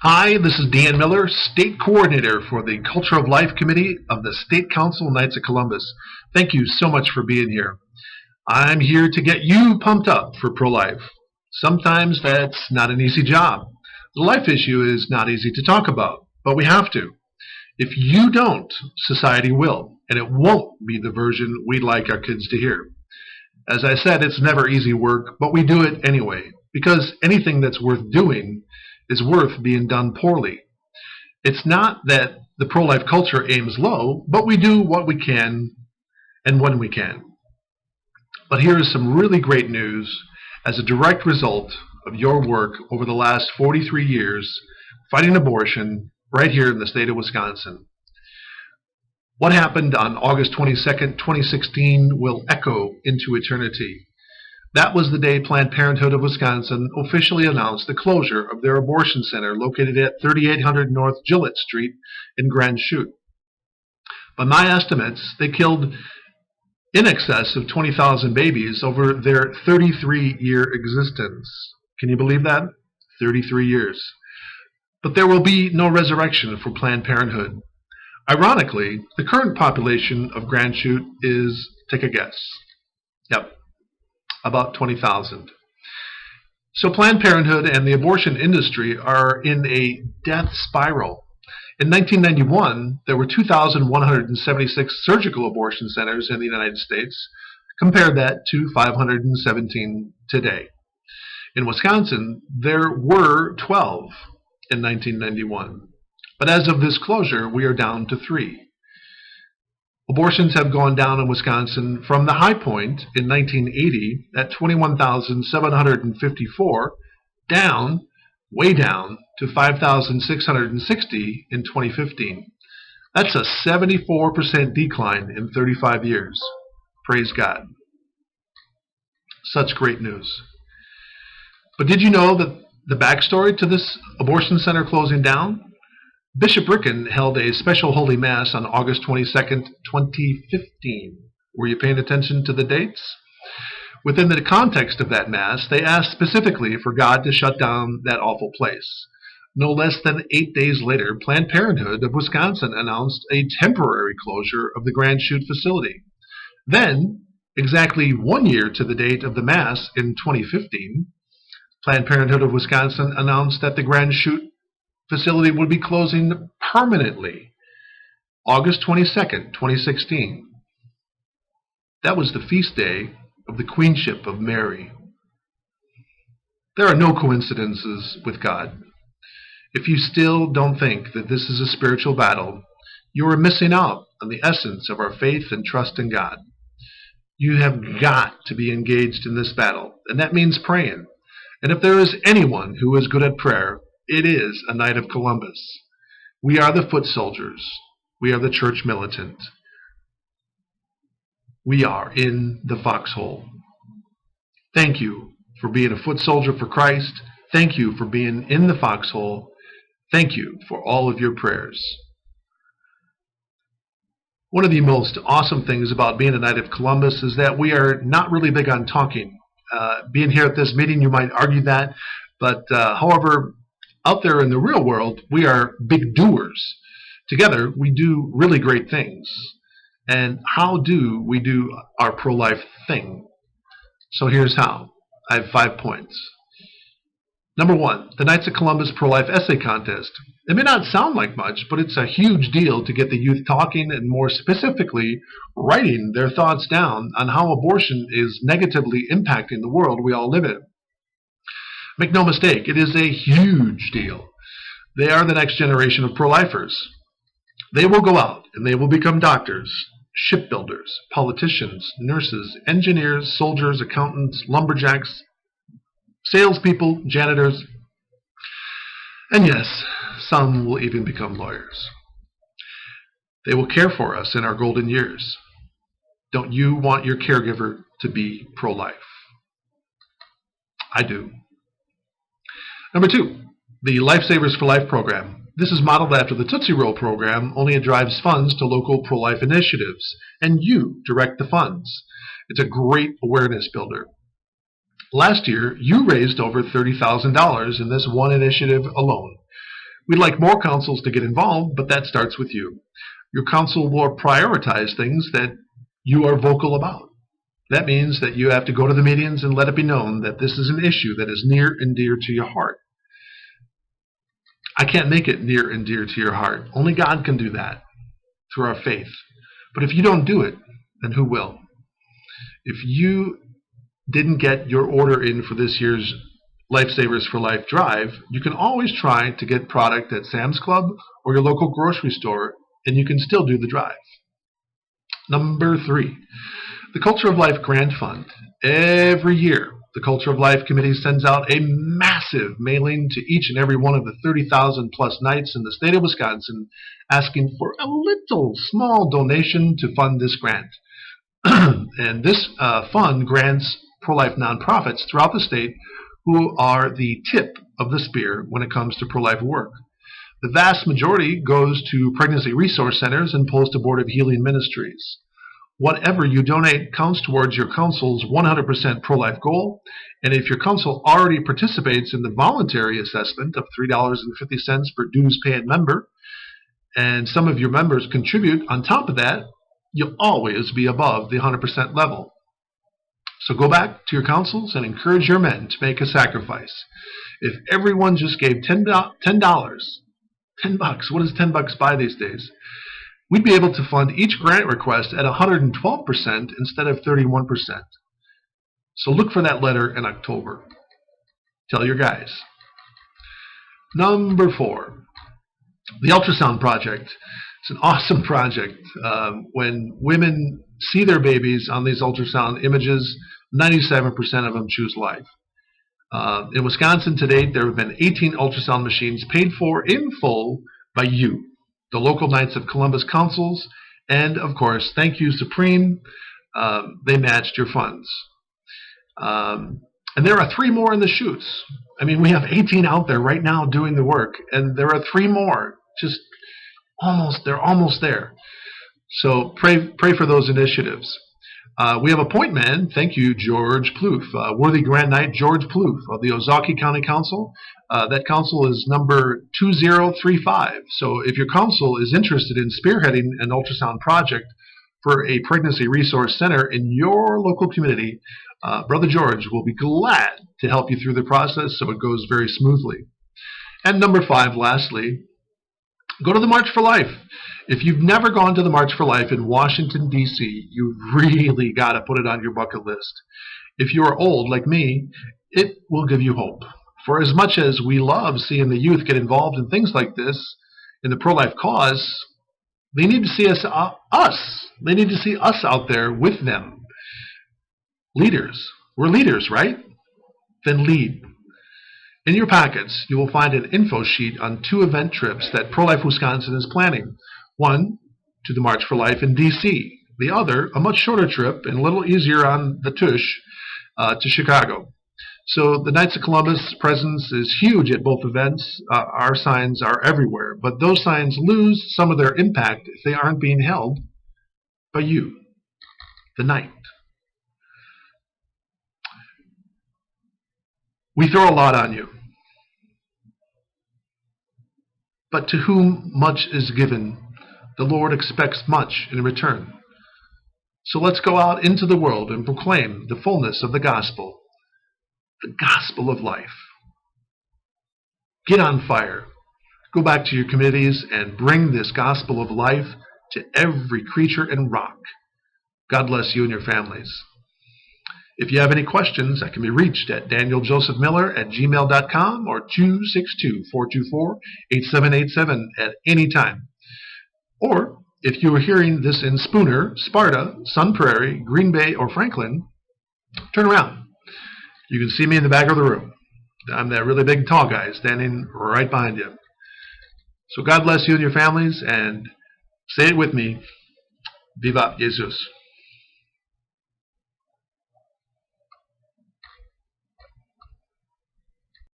Hi, this is Dan Miller, State Coordinator for the Culture of Life Committee of the State Council Knights of Columbus. Thank you so much for being here. I'm here to get you pumped up for pro-life. Sometimes that's not an easy job. The life issue is not easy to talk about, but we have to. If you don't, society will, and it won't be the version we'd like our kids to hear. As I said, it's never easy work, but we do it anyway, because anything that's worth doing is worth being done poorly. It's not that the pro-life culture aims low, but we do what we can and when we can. But here is some really great news as a direct result of your work over the last 43 years fighting abortion right here in the state of Wisconsin. What happened on August 22nd, 2016 will echo into eternity. That was the day Planned Parenthood of Wisconsin officially announced the closure of their abortion center located at 3800 North Gillette Street in Grand Chute. By my estimates, they killed in excess of 20,000 babies over their 33-year existence. Can you believe that? 33 years. But there will be no resurrection for Planned Parenthood. Ironically, the current population of Grand Chute is, take a guess. Yep. About 20,000. So Planned Parenthood and the abortion industry are in a death spiral. In 1991, there were 2,176 surgical abortion centers in the United States. Compare that to 517 today. In Wisconsin, there were 12 in 1991. But as of this closure, we are down to 3. Abortions have gone down in Wisconsin from the high point in 1980 at 21,754 down, way down, to 5,660 in 2015. That's a 74% decline in 35 years. Praise God. Such great news. But did you know that the backstory to this abortion center closing down? Bishop Ricken held a special Holy Mass on August 22nd, 2015. Were you paying attention to the dates? Within the context of that Mass, they asked specifically for God to shut down that awful place. No less than 8 days later, Planned Parenthood of Wisconsin announced a temporary closure of the Grand Chute facility. Then, exactly 1 year to the date of the Mass in 2015, Planned Parenthood of Wisconsin announced that the Grand Chute facility would be closing permanently. August 22nd, 2016. That was the feast day of the Queenship of Mary. There are no coincidences with God. If you still don't think that this is a spiritual battle, you are missing out on the essence of our faith and trust in God. You have got to be engaged in this battle, and that means praying. And if there is anyone who is good at prayer, it is a Knight of Columbus. We are the foot soldiers. We are the church militant. We are in the foxhole. Thank you for being a foot soldier for Christ. Thank you for being in the foxhole. Thank you for all of your prayers. One of the most awesome things about being a Knight of Columbus is that we are not really big on talking. Being here at this meeting, you might argue that, but however, out there in the real world, we are big doers. Together, we do really great things. And how do we do our pro-life thing? So here's how. I have 5 points. Number 1, the Knights of Columbus Pro-Life Essay Contest. It may not sound like much, but it's a huge deal to get the youth talking and more specifically, writing their thoughts down on how abortion is negatively impacting the world we all live in. Make no mistake, it is a huge deal. They are the next generation of pro-lifers. They will go out and they will become doctors, shipbuilders, politicians, nurses, engineers, soldiers, accountants, lumberjacks, salespeople, janitors, and yes, some will even become lawyers. They will care for us in our golden years. Don't you want your caregiver to be pro-life? I do. Number 2, the Lifesavers for Life program. This is modeled after the Tootsie Roll program, only it drives funds to local pro-life initiatives, and you direct the funds. It's a great awareness builder. Last year, you raised over $30,000 in this one initiative alone. We'd like more councils to get involved, but that starts with you. Your council will prioritize things that you are vocal about. That means that you have to go to the meetings and let it be known that this is an issue that is near and dear to your heart. I can't make it near and dear to your heart. Only God can do that through our faith. But if you don't do it, then who will? If you didn't get your order in for this year's Lifesavers for Life drive, you can always try to get product at Sam's Club or your local grocery store, and you can still do the drive. Number 3, the Culture of Life Grant Fund. Every year, the Culture of Life Committee sends out a massive mailing to each and every one of the 30,000 plus knights in the state of Wisconsin asking for a little small donation to fund this grant. And this fund grants pro-life nonprofits throughout the state who are the tip of the spear when it comes to pro-life work. The vast majority goes to pregnancy resource centers and post-abortive healing ministries. Whatever you donate counts towards your council's 100% pro-life goal, and if your council already participates in the voluntary assessment of $3.50 per dues-paying member, and some of your members contribute on top of that, you'll always be above the 100% level. So go back to your councils and encourage your men to make a sacrifice. If everyone just gave $10, $10, what does $10 buy these days? We'd be able to fund each grant request at 112% instead of 31%. So look for that letter in October. Tell your guys. Number 4, the Ultrasound Project. It's an awesome project. When women see their babies on these ultrasound images, 97% of them choose life. In Wisconsin to date, there have been 18 ultrasound machines paid for in full by you, the local Knights of Columbus councils, and of course, thank you, Supreme. They matched your funds. And there are 3 more in the chutes. I mean, we have 18 out there right now doing the work, and there are 3 more. Just they're almost there. So pray for those initiatives. We have a point man. Thank you, George Plouffe, worthy Grand Knight George Plouffe of the Ozaukee County Council. That council is number 2035. So if your council is interested in spearheading an ultrasound project for a pregnancy resource center in your local community, Brother George will be glad to help you through the process so it goes very smoothly. And number 5, lastly, go to the March for Life. If you've never gone to the March for Life in Washington, D.C., you've really got to put it on your bucket list. If you are old like me, it will give you hope. For as much as we love seeing the youth get involved in things like this, in the pro-life cause, they need to see us. They need to see us out there with them. Leaders. We're leaders, right? Then lead. In your packets, you will find an info sheet on 2 event trips that Pro-Life Wisconsin is planning. One, to the March for Life in D.C. The other, a much shorter trip and a little easier on the tush, to Chicago. So the Knights of Columbus presence is huge at both events. Our signs are everywhere, but those signs lose some of their impact if they aren't being held by you, the Knight. We throw a lot on you. But to whom much is given, the Lord expects much in return. So let's go out into the world and proclaim the fullness of the gospel of life. Get on fire. Go back to your committees and bring this gospel of life to every creature and rock. God bless you and your families. If you have any questions, I can be reached at danieljosephmiller@gmail.com or 262-424-8787 at any time. Or, if you are hearing this in Spooner, Sparta, Sun Prairie, Green Bay, or Franklin, turn around. You can see me in the back of the room. I'm that really big tall guy standing right behind you. So God bless you and your families, and say it with me, Viva Jesus.